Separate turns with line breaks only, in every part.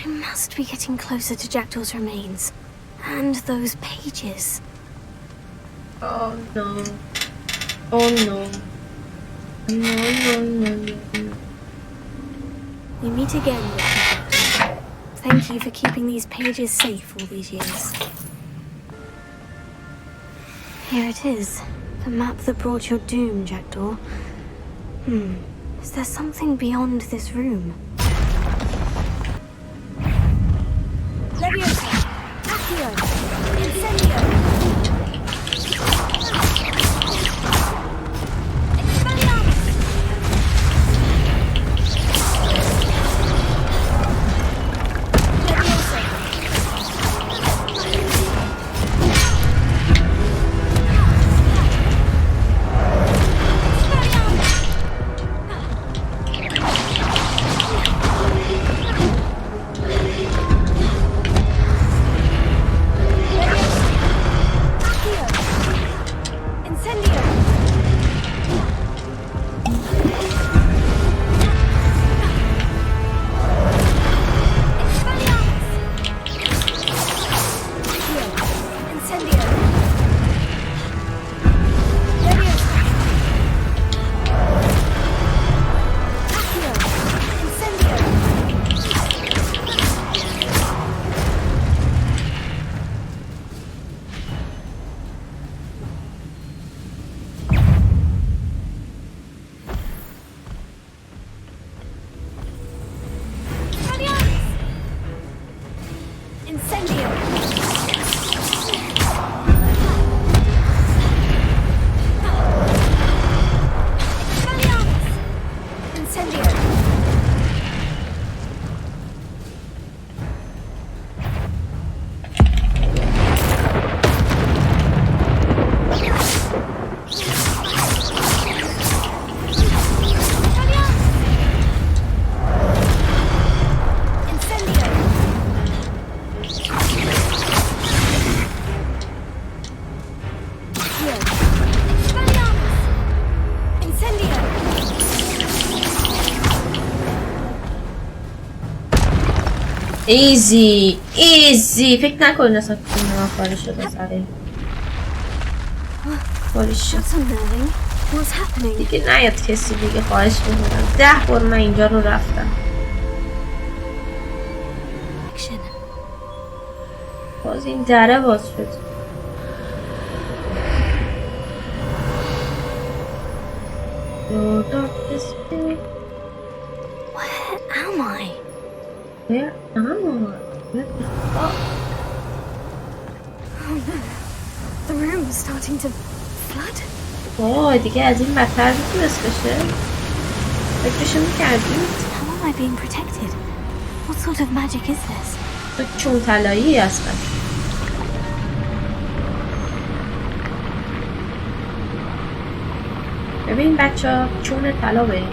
I must be getting closer to Jackdaw's remains. And those pages.
Oh no. Oh no. No.
We meet again, Jackdaw. Thank you for keeping these pages safe all these years. Here it is. The map that brought your doom, Jackdaw. Is there something beyond this room? Leviosa! Accio! Incendio!
ایزی فکر نکنید اصلا کنه آخری شده سره خواهش دیگه نیاد کسی دیگه خواهش میکنم 10 بار من اینجا رو رفتم باز این دره باز شد
Where am I?
Where am I? Where the fuck?
Oh no. The room is starting to flood.
وای دیگه از این بدتر میتونست بشه فکرشو میکردیم
How am I being protected? What sort of magic is this?
تو چون طلایی هستن ببین بچه ها چون طلا بریم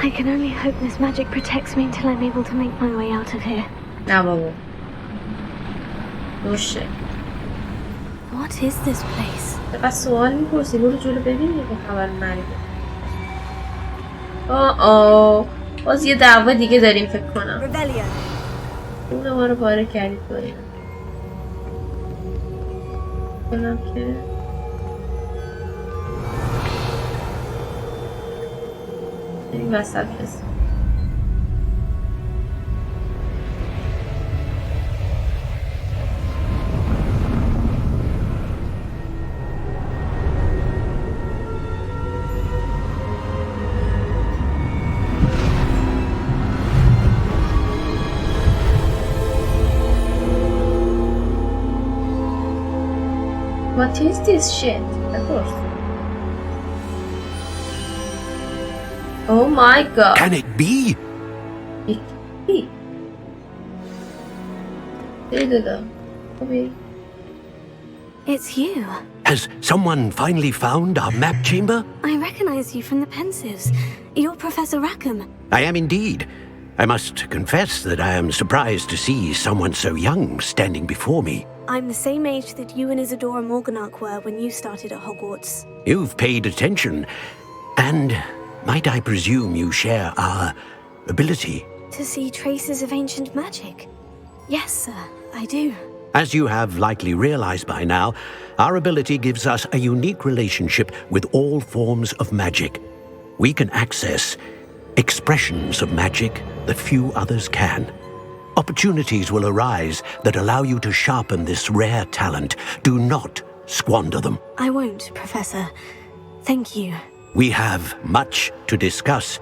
I can only hope this magic protects me until I'm able to make my way out of here.
نه بابا دوشه
What is this place?
دقیقا سوال میپرسی برو جلو ببینی که خبر مرگه باز یه دعوا دیگه داریم فکر کنم اون ما رو پاره کردید بریم کنم که این وسط بزن What is this shit? Of course. Oh my god.
Can it be?
It be. Okay.
It's you.
Has someone finally found our map chamber?
I recognize you from the Pensives. You're Professor Rackham.
I am indeed. I must confess that I am surprised to see someone so young standing before me.
I'm the same age that you and Isadora Morganach were when you started at Hogwarts.
You've paid attention, and Might I presume you share our ability?
To see traces of ancient magic? Yes, sir, I do.
As you have likely realized by now, our ability gives us a unique relationship with all forms of magic. We can access expressions of magic that few others can. Opportunities will arise that allow you to sharpen this rare talent. Do not squander them.
I won't, Professor. Thank you.
We have much to discuss.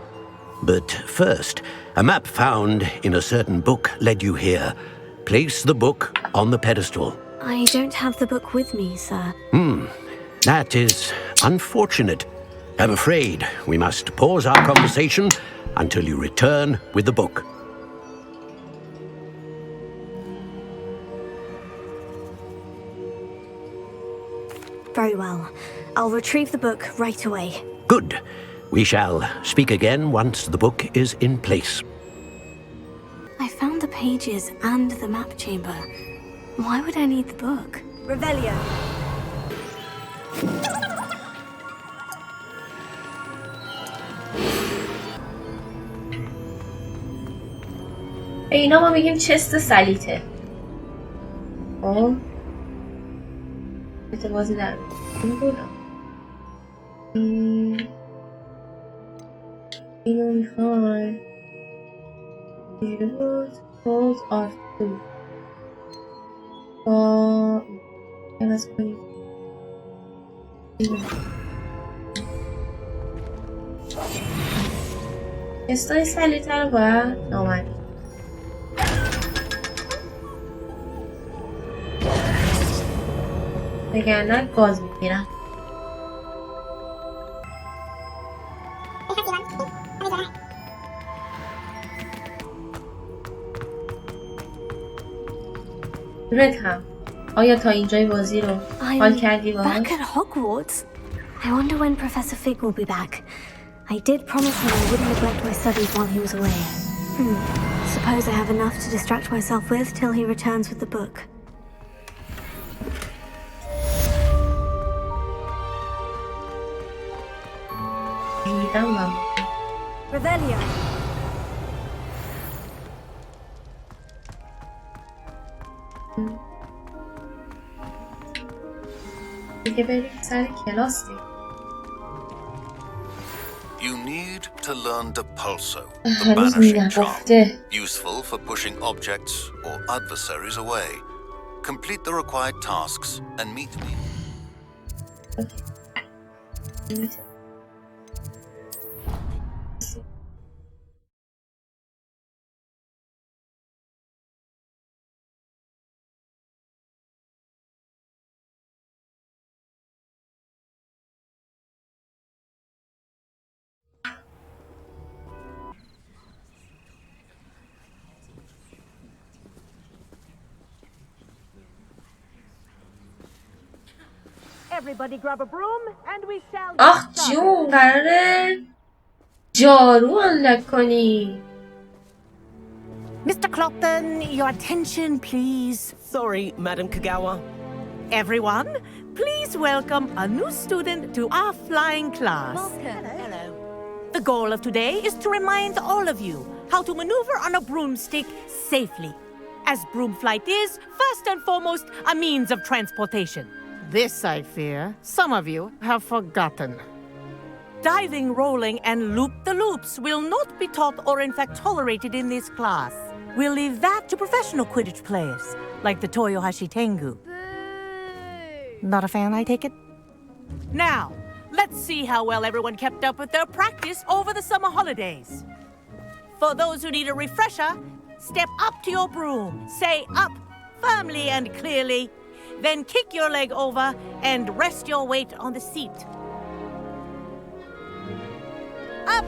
But first, a map found in a certain book led you here. Place the book on the pedestal.
I don't have the book with me, sir.
That is unfortunate. I'm afraid we must pause our conversation until you return with the book.
Very well. I'll retrieve the book right away.
Good. We shall speak again once the book is in place.
I found the pages and the map chamber. Why would I need the book?
Revelio.
به اینا ما میگیم چست سلیته. خب بازی در اینو میخوای دیروز پوز آف تو با این از کنید چستای سلیته رو باید نامدید وگرنه گاز میگیرم. رد هم آیا تا اینجای بازی رو حال کردی باهاش؟
Back at Hogwarts? I wonder when Professor Fig will be back. I did promise him I wouldn't neglect my studies while he was away. Suppose I have enough to distract myself with till he returns with the book.
Revelio.
دیگه بریم سر کلاس دیگه.
You need to learn Depulso, the banishing charm, useful for pushing objects or adversaries away. Complete the required tasks and meet me.
Everybody grab a broom and we shall
آخ جون قراره جارو انلک کنی.
Mr. Clopton, your attention, please.
Sorry, Madam Kagawa.
Everyone, please welcome a new student to our flying class.
Hello.
The goal of today is to remind all of you how to maneuver on a broomstick safely, as broom flight is, first and foremost, a means of transportation. This, I fear, some of you have forgotten. Diving, rolling, and loop-the-loops will not be taught or in fact tolerated in this class. We'll leave that to professional Quidditch players, like the Toyohashi Tengu. Not a fan, I take it? Now, let's see how well everyone kept up with their practice over the summer holidays. For those who need a refresher, step up to your broom, say up firmly and clearly, then kick your leg over and rest your weight on the seat. Up!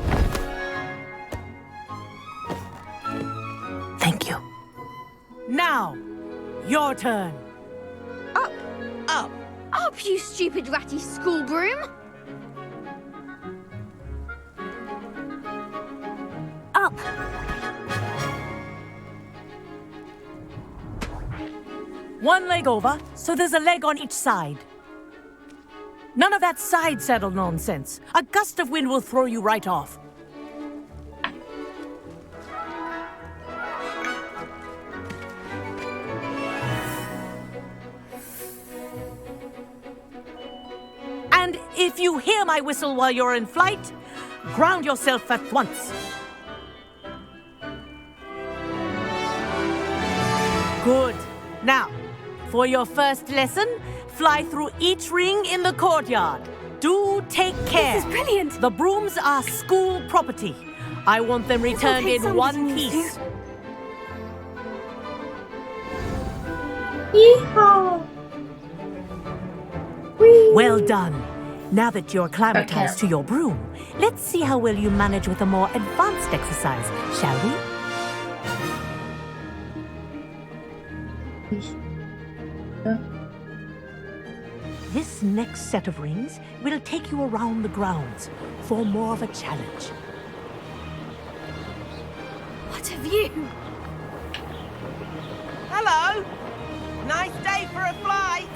Thank you. Now, your turn.
Up! Up! Up, you stupid ratty school broom!
Up!
One leg over, so there's a leg on each side. None of that side saddle nonsense. A gust of wind will throw you right off. And if you hear my whistle while you're in flight, ground yourself at once. Good. Now, for your first lesson, fly through each ring in the courtyard. Do take care.
This is brilliant.
The brooms are school property. I want them returned
take
in
some
one
getting used
piece.
to.
Yeehaw! Whee!
Well done. Now that you're acclimatized to your broom, let's see how well you manage with a more advanced exercise, shall we? This next set of rings will take you around the grounds for more of a challenge.
What a view!
Hello. Nice day for a flight.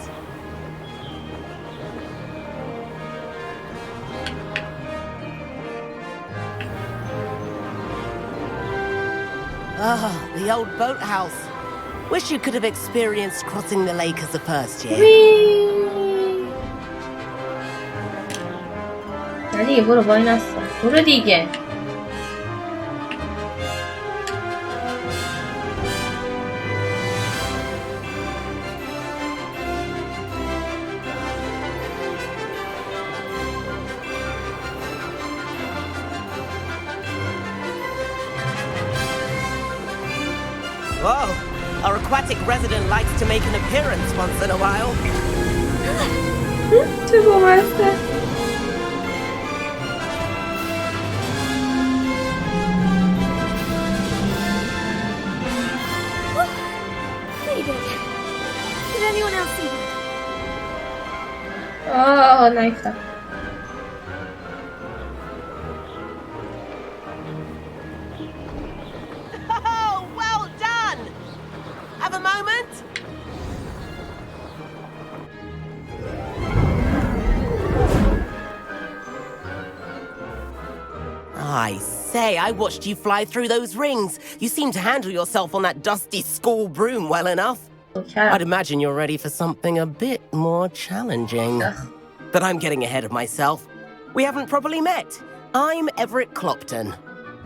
Ah, the old boathouse. Wish you could have experienced crossing the lake as a first year.
아니 이거로 많이 났어. 모르디 이게.
Whoa, our aquatic resident likes to make an appearance once in a while.
저거 맛있어.
They did. Did anyone else see that?
아, 나이스다.
Oh, well done! Have a moment? I say, I watched you fly through those rings. You seem to handle yourself on that dusty school broom well enough. I'd imagine you're ready for something a bit more challenging. But I'm getting ahead of myself. We haven't properly met. I'm Everett Clopton.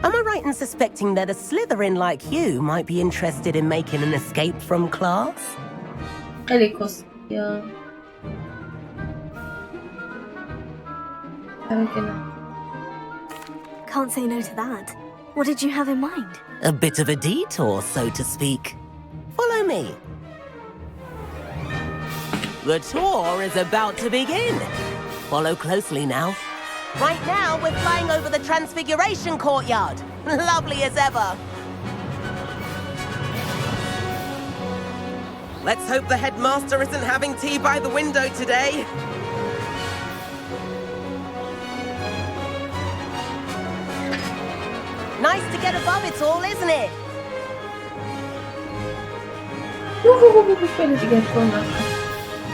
Am I right in suspecting that a Slytherin like you might be interested in making an escape from class?
헬리코스. 야. 다르게나.
Can't say no to that. What did you have in mind?
A bit of a detour, so to speak. Follow me. The tour is about to begin. Follow closely now. Right now, we're flying over the Transfiguration Courtyard. Lovely as ever. Let's hope the headmaster isn't having tea by the window today. Nice to get above it all, isn't it?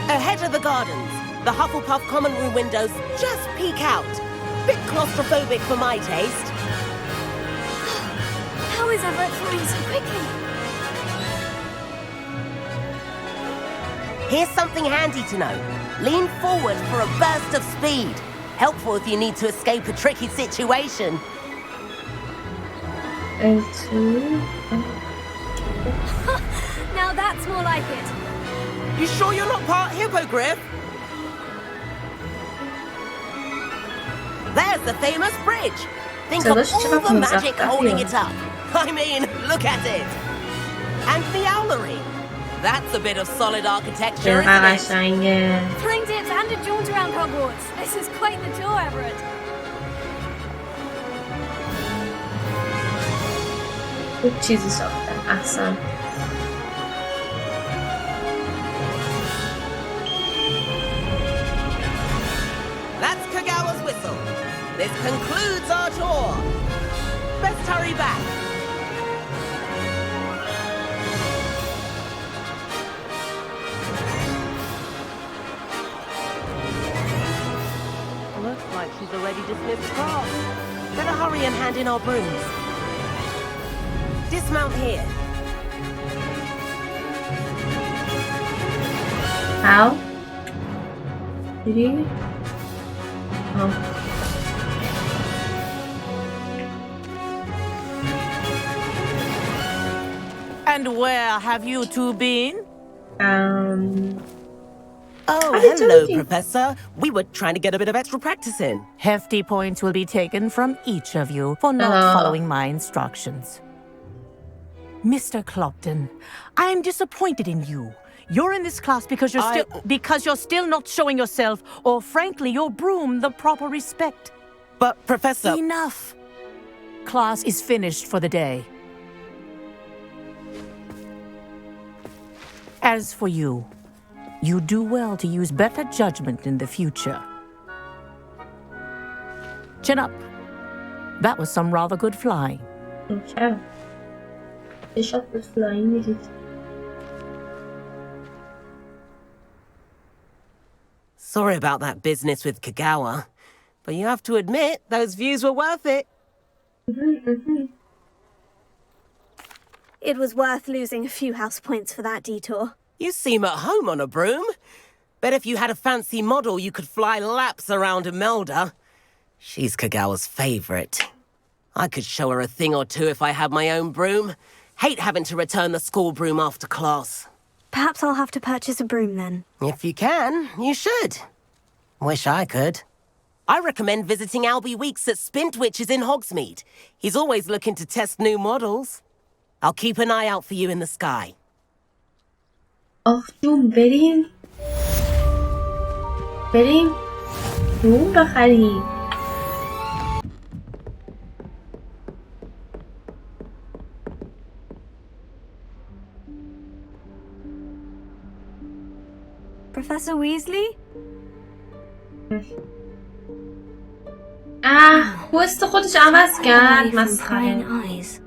Ahead of the gardens, the Hufflepuff common room windows just peek out. Bit claustrophobic for my taste.
How is Everett flying so quickly?
Here's something handy to know. Lean forward for a burst of speed. Helpful if you need to escape a tricky situation.
L2.
Now that's more like it.
You sure you're not part hippogriff? There's the famous bridge. Think of all the magic holding it up. I mean, look at it. And the owlery. That's a bit of solid architecture, isn't it?
Flying dips and a jaunt around Hogwarts. This is quite the tour, Everett.
खूप चीज़ें सकता है आसान.
That's Kagawa's whistle. This concludes our tour. Best hurry back. like she's already dismissed class. Better hurry and hand in our brooms. Dismount here.
How? Really? Oh.
And where have you two been?
Oh,
I
hello,
told you.
Professor. We were trying to get a bit of extra practice in.
Hefty points will be taken from each of you for not following my instructions. Mr. Clopton, I am disappointed in you. You're in this class because you're still not showing yourself, or frankly, your broom the proper respect.
But, Professor...
Enough. Class is finished for the day. As for you, you do well to use better judgment in the future. Chin up. That was some rather good flying.
Okay. The shot was flying, is it?
Sorry about that business with Kagawa, but you have to admit, those views were worth it.
It was worth losing a few house points for that detour.
You seem at home on a broom. Bet if you had a fancy model, you could fly laps around Imelda. She's Kagawa's favorite. I could show her a thing or two if I had my own broom. Hate having to return the school broom after class.
Perhaps I'll have to purchase a broom then.
If you can, you should. Wish I could. I recommend visiting Albie Weeks at Spintwitches in Hogsmeade. He's always looking to test new models. I'll keep an eye out for you in the sky.
Oh, جون بریم broom بخریم.
Professor Weasley?
کوست خودش عوض کرد.
Away from
مسخره.
prying eyes.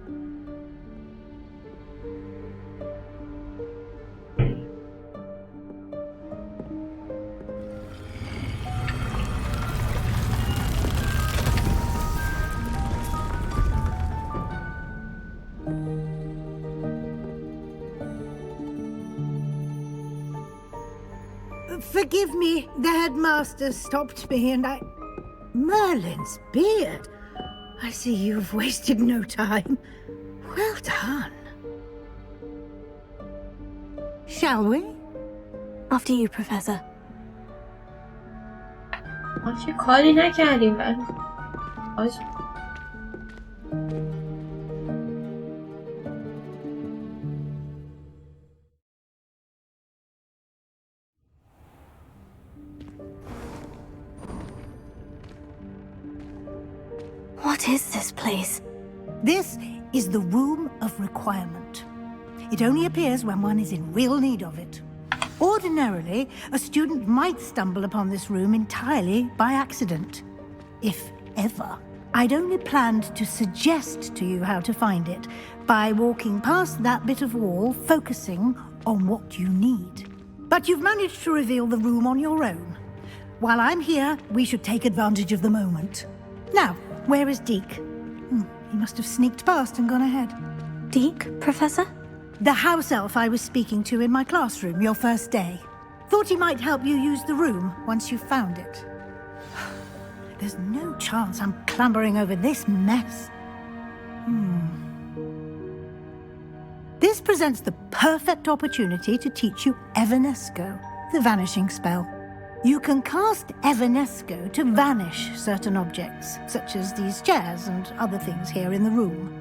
Forgive me, the headmaster stopped me and I... Merlin's beard. I see you've wasted no time. Well done. Shall we?
After you, Professor.
ما چه کاری نکردیم ولی
What is this place?
This is the Room of Requirement. It only appears when one is in real need of it. Ordinarily, a student might stumble upon this room entirely by accident. If ever. I'd only planned to suggest to you how to find it by walking past that bit of wall, focusing on what you need. But you've managed to reveal the room on your own. While I'm here, we should take advantage of the moment. Now, where is Deke? He must have sneaked past and gone ahead.
Deke, Professor?
The house elf I was speaking to in my classroom your first day. Thought he might help you use the room once you found it. There's no chance I'm clambering over this mess. This presents the perfect opportunity to teach you Evanesco, the vanishing spell. You can cast Evanesco to vanish certain objects, such as these chairs and other things here in the room.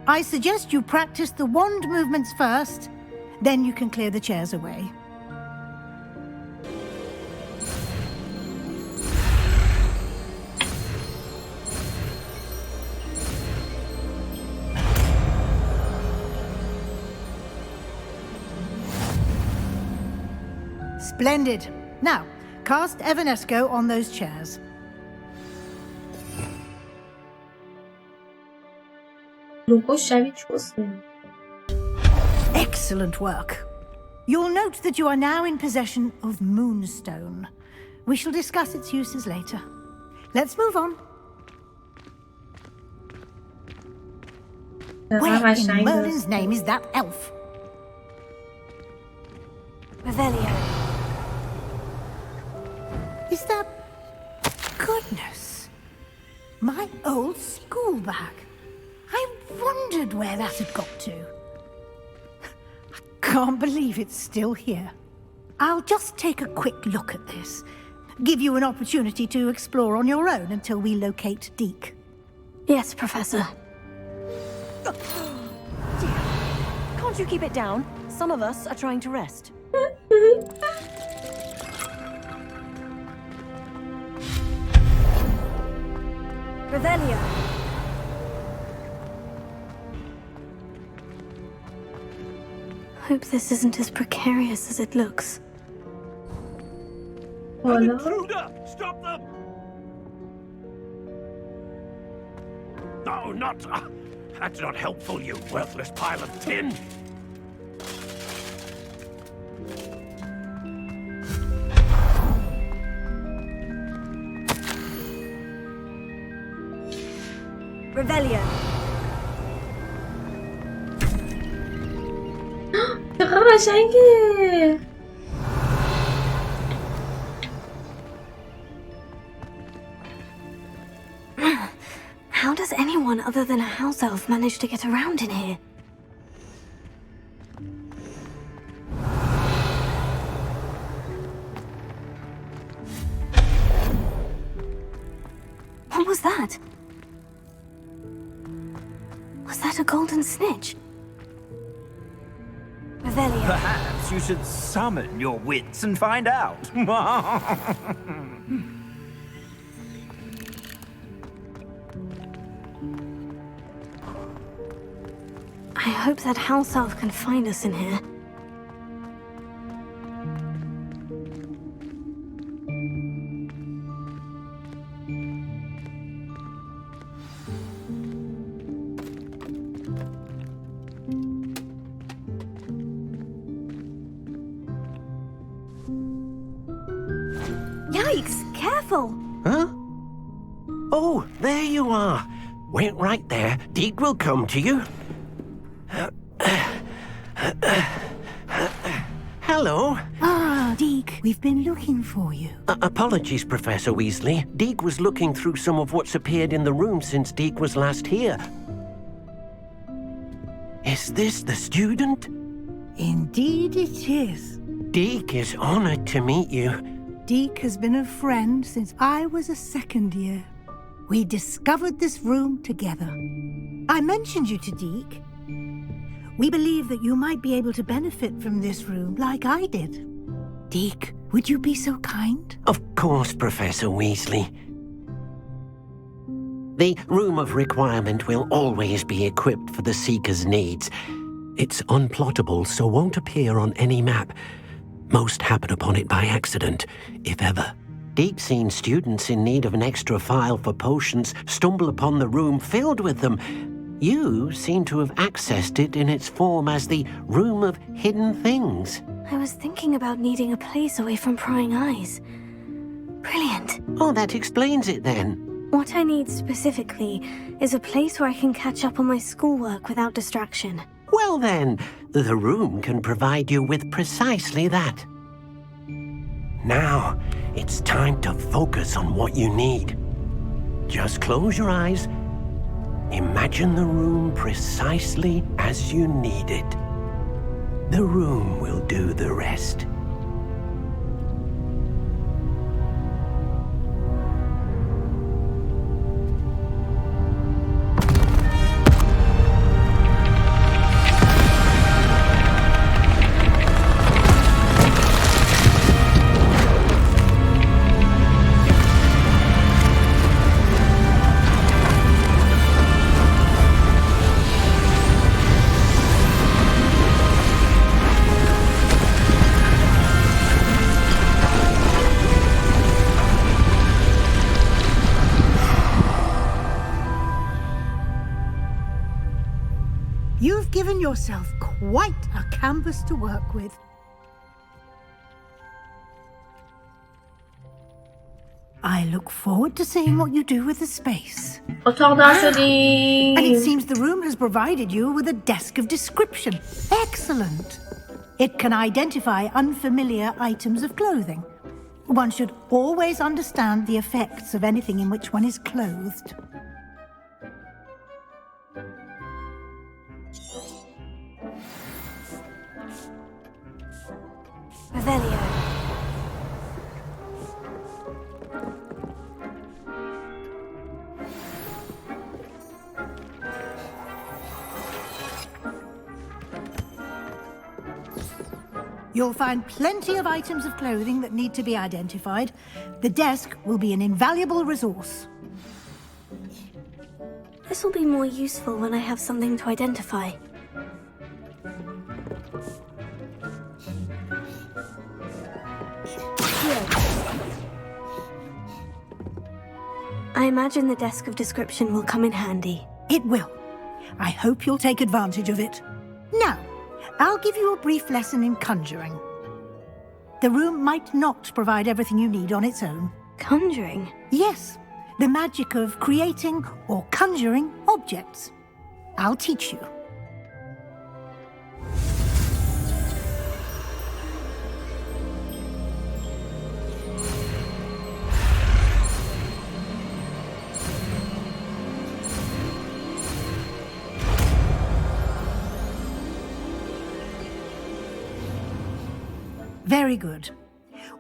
I suggest you practice the wand movements first, then you can clear the chairs away. Splendid. Now, cast Evanesco on those chairs. Excellent work. You'll note that you are now in possession of Moonstone. We shall discuss its uses later. Let's move on.
Tamam,
Where
aşağı
in
iniyoruz.
Merlin's name is that elf?
Revelio.
Is that... Goodness. My old school bag. I wondered where that had got to. I can't believe it's still here. I'll just take a quick look at this. Give you an opportunity to explore on your own until we locate Deke.
Yes, Professor.
Can't you keep it down? Some of us are trying to rest. Revelio.
Hope this isn't as precarious as it looks.
Oğlum.
Intruder! Stop them! No, not... that's not helpful, you worthless pile of tin!
Revelio.
چقدر قشنگه.
How does anyone other than a house elf manage to get around in here? What was that? Was that a golden snitch? Revelio.
Perhaps you should summon your wits and find out.
I hope that house elf can find us in here.
Yikes! Careful!
Huh? Oh, there you are. Wait right there. Deke will come to you. Hello.
Ah, Deke, we've been looking for you.
Apologies, Professor Weasley. Deke was looking through some of what's appeared in the room since Deke was last here. Is this the student?
Indeed it is.
Deke is honored to meet you.
Deke has been a friend since I was a second year. We discovered this room together. I mentioned you to Deke. We believe that you might be able to benefit from this room like I did. Deke, would you be so kind?
Of course, Professor Weasley. The Room of Requirement will always be equipped for the Seeker's needs. It's unplottable, so won't appear on any map. Most happen upon it by accident, if ever. Deke's seen students in need of an extra file for potions stumble upon the room filled with them. You seem to have accessed it in its form as the Room of Hidden Things.
I was thinking about needing a place away from prying eyes. Brilliant.
Oh, that explains it then.
What I need specifically is a place where I can catch up on my schoolwork without distraction.
Well then, the room can provide you with precisely that. Now, it's time to focus on what you need. Just close your eyes. Imagine the room precisely as you need it. The room will do the rest.
You've given yourself quite a canvas to work with. I look forward to seeing what you do with the space.
اتاق dans
And it
edeyim.
seems the room has provided you with a desk of description. Excellent. It can identify unfamiliar items of clothing. One should always understand the effects of anything in which one is clothed.
Revelio.
You'll find plenty of items of clothing that need to be identified. The desk will be an invaluable resource.
This will be more useful when I have something to identify. Here. I imagine the desk of description will come in handy.
It will. I hope you'll take advantage of it. Now, I'll give you a brief lesson in conjuring. The room might not provide everything you need on its own.
Conjuring?
Yes, the magic of creating or conjuring objects. I'll teach you. Very good.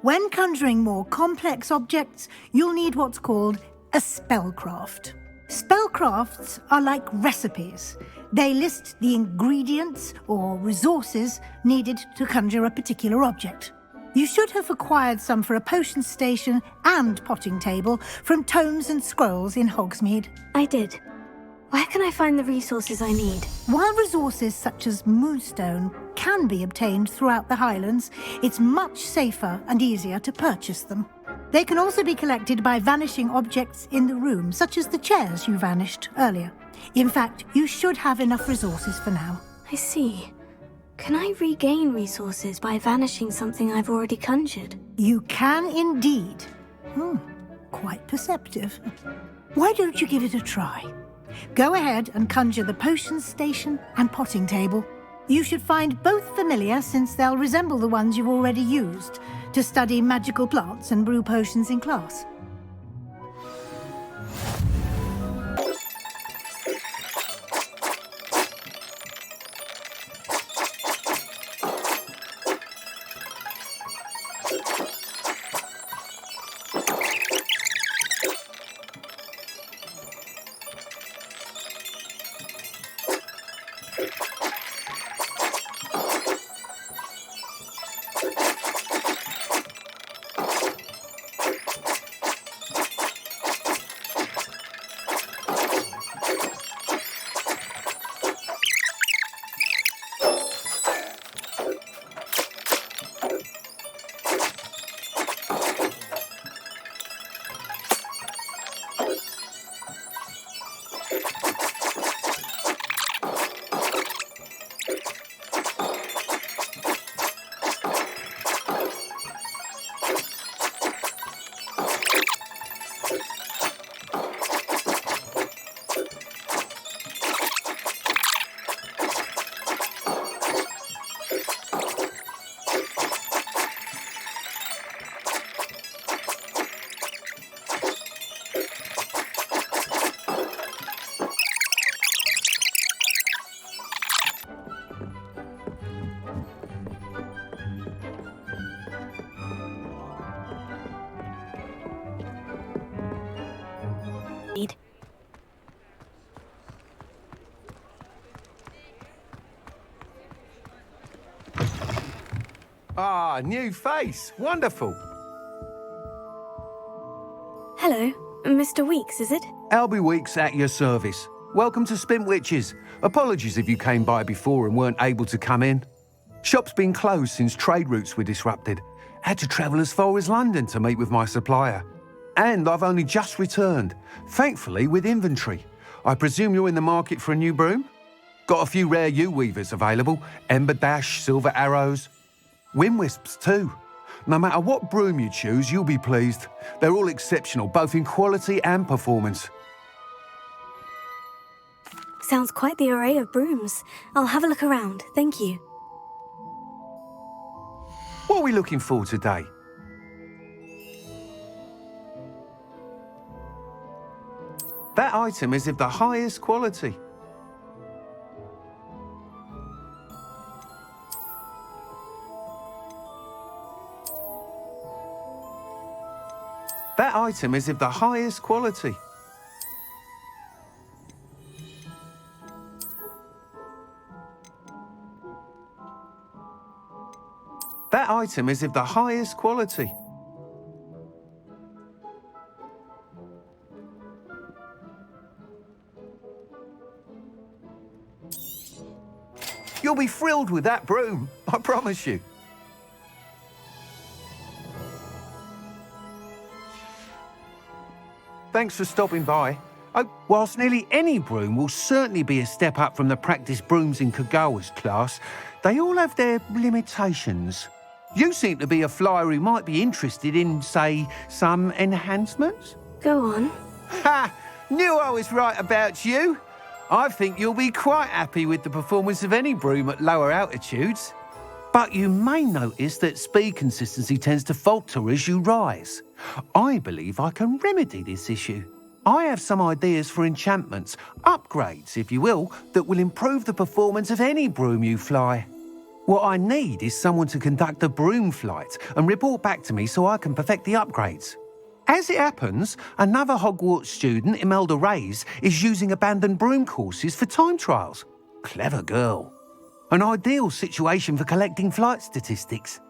When conjuring more complex objects, you'll need what's called a spellcraft. Spellcrafts are like recipes. They list the ingredients or resources needed to conjure a particular object. You should have acquired some for a potion station and potting table from tomes and scrolls in Hogsmeade.
I did. Where can I find the resources I need?
While resources such as moonstone can be obtained throughout the Highlands, it's much safer and easier to purchase them. They can also be collected by vanishing objects in the room, such as the chairs you vanished earlier. In fact, you should have enough resources for now.
I see. Can I regain resources by vanishing something I've already conjured?
You can indeed. Quite perceptive. Why don't you give it a try? Go ahead and conjure the potion station and potting table. You should find both familiar, since they'll resemble the ones you've already used to study magical plants and brew potions in class.
Ah, new face. Wonderful.
Hello, Mr. Weeks, is it?
Albie Weeks at your service. Welcome to Spintwitches. Apologies if you came by before and weren't able to come in. Shop's been closed since trade routes were disrupted. Had to travel as far as London to meet with my supplier. And I've only just returned, thankfully with inventory. I presume you're in the market for a new broom? Got a few rare yew weavers available, Ember Dash, Silver Arrows. Wind Wisps too. No matter what broom you choose, you'll be pleased. They're all exceptional, both in quality and performance.
Sounds quite the array of brooms. I'll have a look around, thank you.
What are we looking for today? That item is of the highest quality. That item is of the highest quality. That item is of the highest quality. You'll be thrilled with that broom, I promise you. Thanks for stopping by. Whilst nearly any broom will certainly be a step up from the practice brooms in Kagawa's class, they all have their limitations. You seem to be a flyer who might be interested in, say, some enhancements?
Go on.
Ha! Knew I was right about you. I think you'll be quite happy with the performance of any broom at lower altitudes. But you may notice that speed consistency tends to falter as you rise. I believe I can remedy this issue. I have some ideas for enchantments, upgrades, if you will, that will improve the performance of any broom you fly. What I need is someone to conduct a broom flight and report back to me so I can perfect the upgrades. As it happens, another Hogwarts student, Imelda Reyes, is using abandoned broom courses for time trials. Clever girl. An ideal situation for collecting flight statistics.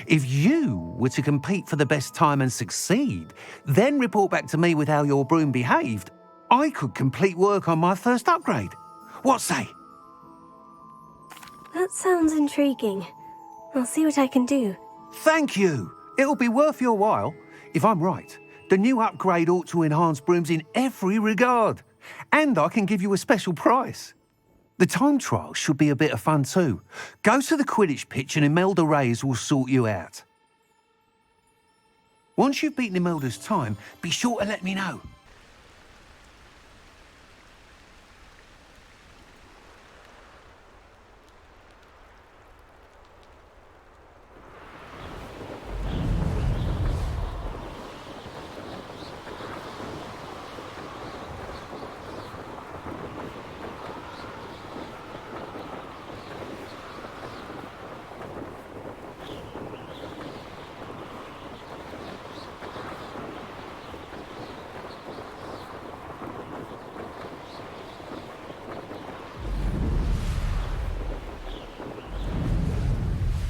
If you were to compete for the best time and succeed, then report back to me with how your broom behaved, I could complete work on my first upgrade. What say?
That sounds intriguing. I'll see what I can do.
Thank you. It'll be worth your while. If I'm right, the new upgrade ought to enhance brooms in every regard. And I can give you a special price. The time trial should be a bit of fun too. Go to the Quidditch pitch and Imelda Reyes will sort you out. Once you've beaten Imelda's time, be sure to let me know.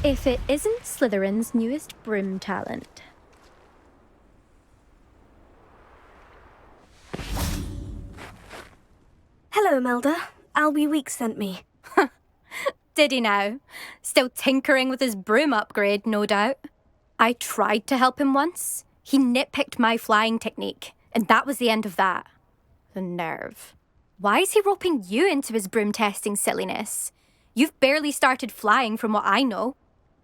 If it isn't Slytherin's newest broom talent.
Hello, Imelda. Albie Weeks sent me.
Did he now? Still tinkering with his broom upgrade, no doubt. I tried to help him once. He nitpicked my flying technique, and that was the end of that. The nerve. Why is he roping you into his broom testing silliness? You've barely started flying from what I know.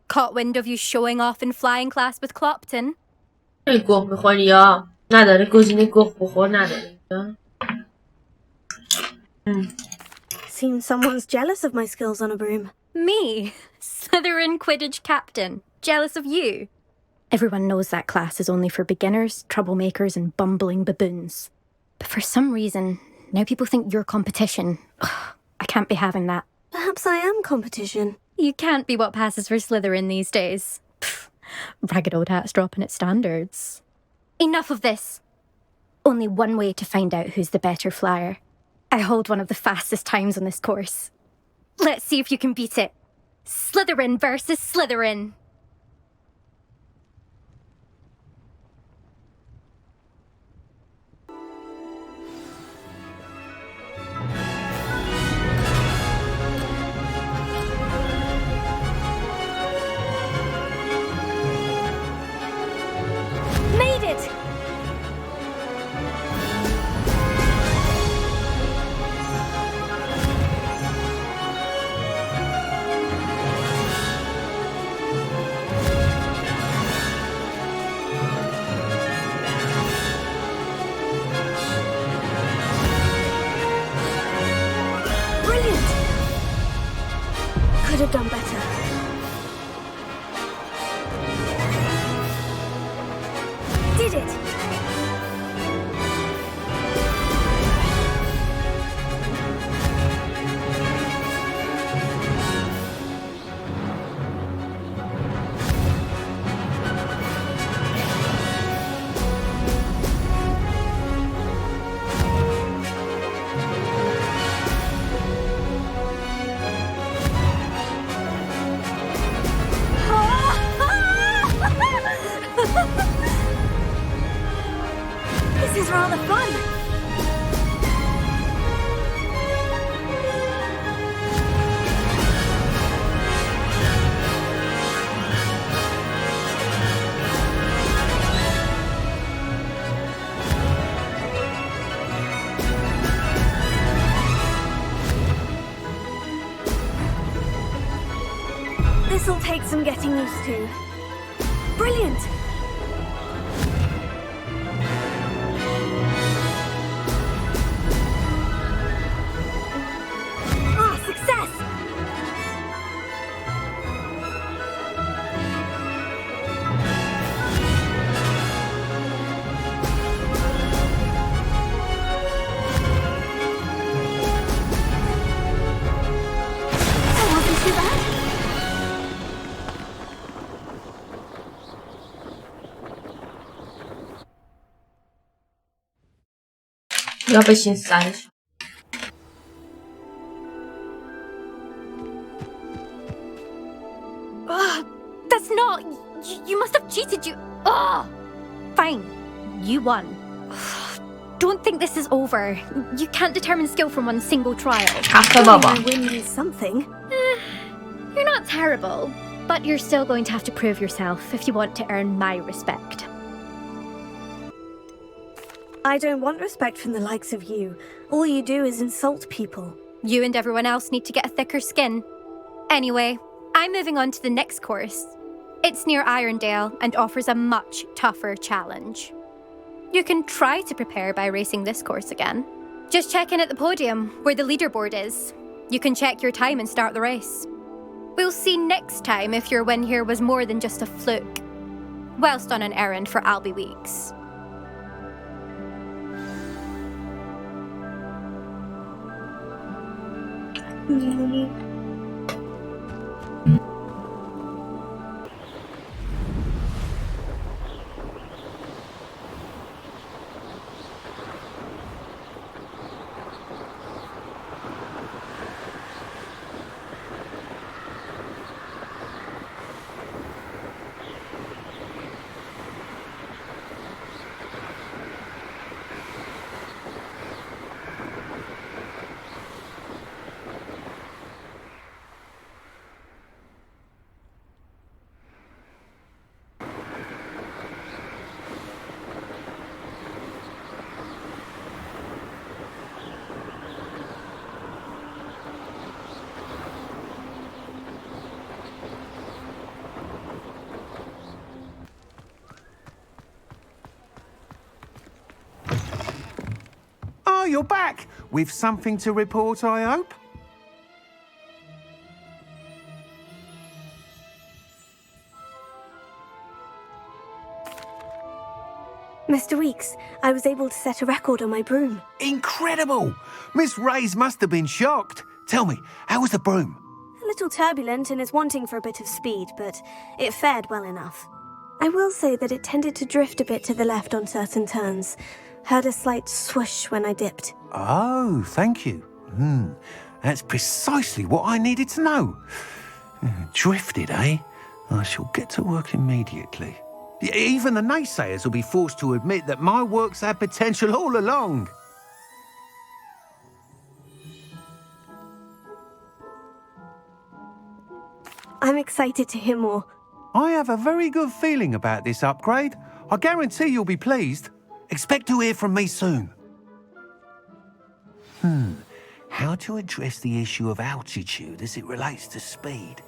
Caught wind of you showing off in flying class with Clopton?
گوه میخوری یا نداره گزینه گوه بخور نداره.
Seems someone's jealous of my skills on a broom.
Me? Slytherin Quidditch captain. Jealous of you? Everyone knows that class is only for beginners, troublemakers and bumbling baboons. But for some reason, now people think you're competition. Ugh, I can't be having that.
Perhaps I am competition.
You can't be what passes for Slytherin these days. Pfft, ragged old hat's dropping its standards. Enough of this. Only one way to find out who's the better flyer. I hold one of the fastest times on this course. Let's see if you can beat it. Slytherin versus Slytherin.
Made it! could have done better. Did it! This is rather fun. This'll take some getting used to. Brilliant! Ah, success! That wasn't too bad.
Robię się znaleźć.
That's not... You must have cheated, you... Oh! Fine. You won. Don't think this is over. You can't determine skill from one single trial.
My win means something.
You're not terrible, but you're still going to have to prove yourself if you want to earn my respect.
I don't want respect from the likes of you. All you do is insult people.
You and everyone else need to get a thicker skin. Anyway, I'm moving on to the next course. It's near Irondale and offers a much tougher challenge. You can try to prepare by racing this course again. Just check in at the podium, where the leaderboard is. You can check your time and start the race. We'll see next time if your win here was more than just a fluke. Whilst on an errand for Albie Weeks.
Oh, you're back! With something to report, I hope?
Mr. Weeks, I was able to set a record on my broom.
Incredible! Miss Reyes must have been shocked. Tell me, how was the broom?
A little turbulent and is wanting for a bit of speed, but it fared well enough. I will say that it tended to drift a bit to the left on certain turns. Heard a slight swoosh when I dipped.
Oh, thank you. That's precisely what I needed to know. Drifted, eh? I shall get to work immediately. Even the naysayers will be forced to admit that my work's had potential all along.
I'm excited to hear more.
I have a very good feeling about this upgrade. I guarantee you'll be pleased. Expect to hear from me soon. How to address the issue of altitude as it relates to speed?